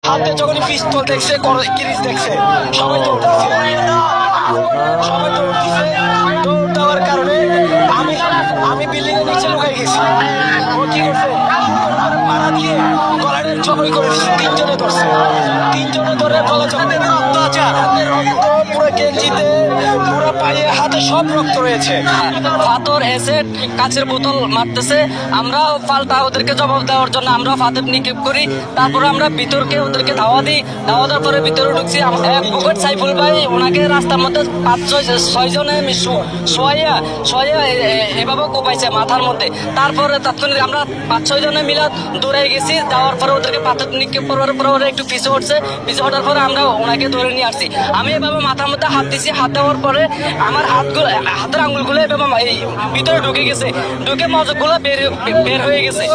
হাতে যখনই পিস্তল দেখছে কিরিচ দেখছে সবাই দৌড়তেছে, সবাই দৌড়তেছে। দৌড় দেওয়ার কারণে আমি আমি বিল্ডিং এর নিচে লুকাই গেছি। ও কি করছে, মারা দিয়ে গলাটা জবাই করে দিচ্ছে। তিনজনে ধরছে, তিনজনে ধরে গলা জবাই, অত্যাচার, রক্ত পুরো গেঞ্জিতে, পুরো পায়ে হাতে সব রক্ত রয়েছে। পাথর, এসিড, কাঁচের বোতল মারতেছে। আমরা পাল্টা ওদেরকে জবাব দেওয়ার জন্য আমরা ফাঁদে নিক্ষেপ করি। তারপরে আমরা ভিতরকে ওদেরকে ধাওয়া দিই। ধাওয়া দেওয়ার পরে ভিতরে ঢুকছি। বুকেট সাইফুল ভাই ওনাকে রাস্তার মধ্যে 5-6 জনে শোয়াইয়া এভাবে কোপাইছে মাথার মধ্যে। তারপরে তাৎক্ষণিক আমরা 5-6 জনে মিলে দৌড়ে গেছি। যাওয়ার পরে ওদেরকে পাথর নিক্ষেপ করার পরে ওরা একটু পিছু হটছে। পিছু হটার পরে আমরা ওনাকে ধরে নিয়ে আসছি। আমি এভাবে মাথার মধ্যে হাত দিছি। হাত দেওয়ার পরে আমার হাতের আঙুলগুলো এভাবে এই ভিতরে ঢুকে গেছে। ঢুকে মজকগুলো বের হয়ে গেছে।